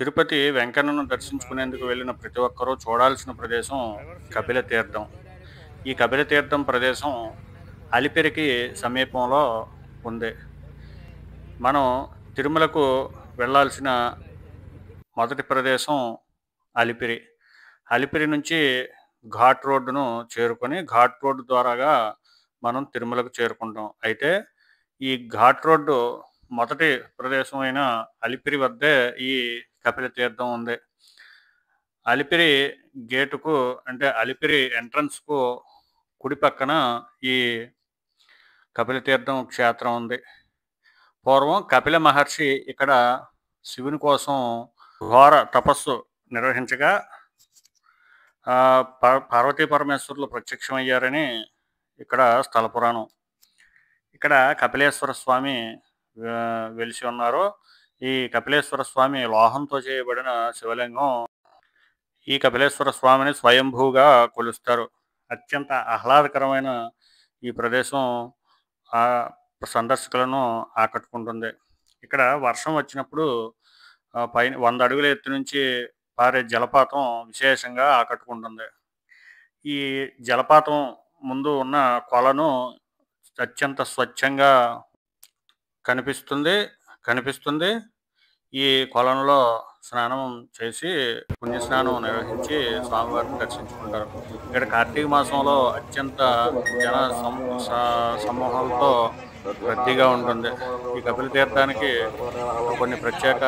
తిరుపతి వెంకన్నను దర్శించుకునేందుకు వెళ్ళిన ప్రతి ఒక్కరూ చూడాల్సిన ప్రదేశం కపిలతీర్థం. ఈ కపిలతీర్థం ప్రదేశం అలిపిరికి సమీపంలో ఉంది. మనం తిరుమలకు వెళ్ళాల్సిన మొదటి ప్రదేశం అలిపిరి. అలిపిరి నుంచి ఘాట్ రోడ్డును చేరుకొని ఘాట్ రోడ్డు ద్వారాగా మనం తిరుమలకు చేరుకుంటాం. అయితే ఈ ఘాట్ రోడ్డు మొదటి ప్రదేశం అయిన అలిపిరి వద్దే ఈ కపిలతీర్థం ఉంది. అలిపిరి గేటుకు అంటే అలిపిరి ఎంట్రన్స్కు కుడి పక్కన ఈ కపిలతీర్థం క్షేత్రం ఉంది. పూర్వం కపిల మహర్షి ఇక్కడ శివుని కోసం ఘోర తపస్సు నిర్వహించగా పార్వతీ పరమేశ్వరులు ప్రత్యక్షమయ్యారని ఇక్కడ స్థల పురాణం. ఇక్కడ కపిలేశ్వర స్వామి వెలిసి ఉన్నారు. ఈ కపిలేశ్వర స్వామి లోహంతో చేయబడిన శివలింగం. ఈ కపిలేశ్వర స్వామిని స్వయంభూగా కొలుస్తారు. అత్యంత ఆహ్లాదకరమైన ఈ ప్రదేశం సందర్శకులను ఆకట్టుకుంటుంది. ఇక్కడ వర్షం వచ్చినప్పుడు పైన 100 అడుగుల ఎత్తు నుంచి పారే జలపాతం విశేషంగా ఆకట్టుకుంటుంది. ఈ జలపాతం ముందు ఉన్న కొలను అత్యంత స్వచ్ఛంగా కనిపిస్తుంది. ఈ కొలంలో స్నానం చేసి పుణ్యస్నానం నిర్వహించి స్వామివారిని దర్శించుకుంటారు. ఇక్కడ కార్తీక మాసంలో అత్యంత జన సమూహాలతో రద్దీగా ఉంటుంది. ఈ కపిలతీర్థానికి కొన్ని ప్రత్యేక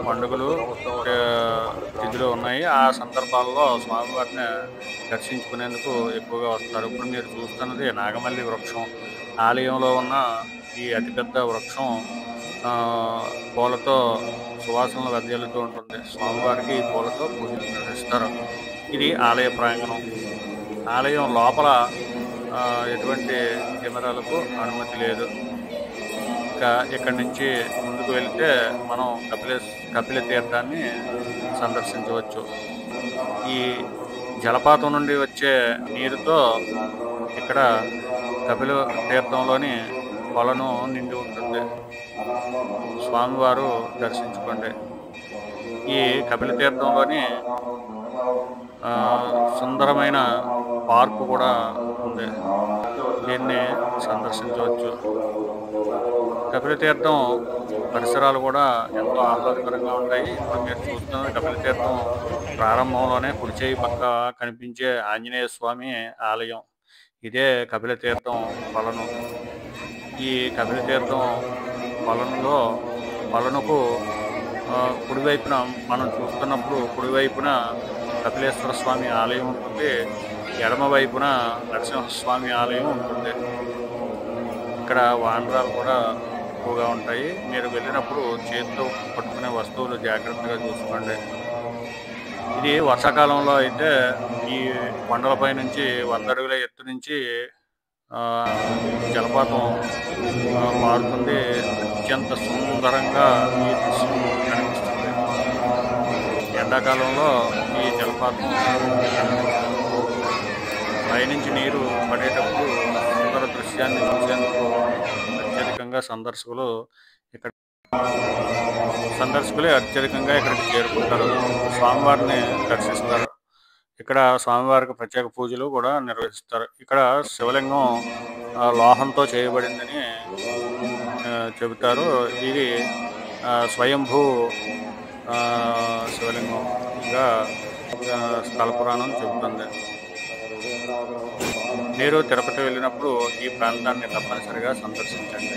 పండుగలు తిథులు ఉన్నాయి. ఆ సందర్భాల్లో స్వామివారిని దర్శించుకునేందుకు ఎక్కువగా వస్తారు. ఇప్పుడు మీరు చూస్తున్నది నాగమల్లి వృక్షం. ఆలయంలో ఉన్న ఈ అతిపెద్ద వృక్షం పూలతో సువాసనలు వెదజల్లుతూ ఉంటుంది. స్వామివారికి పూలతో పూజలు నిర్వహిస్తారు. ఇది ఆలయ ప్రాంగణం. ఆలయం లోపల ఎటువంటి కెమెరాలకు అనుమతి లేదు. ఇంకా ఇక్కడి నుంచి ముందుకు వెళితే మనం కపిలతీర్థాన్ని సందర్శించవచ్చు. ఈ జలపాతం నుండి వచ్చే నీరుతో ఇక్కడ కపిలతీర్థంలోని కొలను నిండి ఉంటుంది. స్వామివారు దర్శించుకోండి. ఈ కపిలతీర్థంలోని సుందరమైన పార్కు కూడా ఉంది. దీన్ని సందర్శించవచ్చు. కపిలతీర్థం పరిసరాలు కూడా ఎంతో ఆహ్లాదకరంగా ఉంటాయి. ఇప్పుడు మీరు చూస్తున్న కపిలతీర్థం ప్రారంభంలోనే కుడి చేయి పక్క కనిపించే ఆంజనేయ స్వామి ఆలయం. ఇదే కపిలతీర్థం కొలను. ఈ కపిలతీర్థం కొలనుకు కుడివైపున మనం చూస్తున్నప్పుడు కుడివైపున కపిలేశ్వర స్వామి ఆలయం ఉంటుంది. ఎడమవైపున నరసింహస్వామి ఆలయం ఉంటుంది. ఇక్కడ వానరాలు కూడా ఎక్కువగా ఉంటాయి. మీరు వెళ్ళినప్పుడు చేతితో పట్టుకునే వస్తువులు జాగ్రత్తగా చూసుకోండి. ఇది వర్షాకాలంలో అయితే ఈ కొండలపై నుంచి 100 అడుగుల ఎత్తు నుంచి జలపాతం మారుతుంది. అత్యంత సుందరంగా ఈ దృశ్యం కనిపిస్తుంది. ఎండాకాలంలో ఈ జలపాతం పైనుంచి నీరు పడేటప్పుడు సుందర దృశ్యాన్ని చూసేందుకు అత్యధికంగా సందర్శకులే అత్యధికంగా ఇక్కడికి చేరుకుంటారు. స్వామివారిని దర్శిస్తారు. ఇక్కడ స్వామివారికి ప్రత్యేక పూజలు కూడా నిర్వహిస్తారు. ఇక్కడ శివలింగం లోహంతో చేయబడిందని చెబుతారు. ఇది స్వయంభూ శివలింగంగా స్థల పురాణం చెబుతుంది. మీరు తిరుపతి వెళ్ళినప్పుడు ఈ ప్రాంతాన్ని తప్పనిసరిగా సందర్శించండి.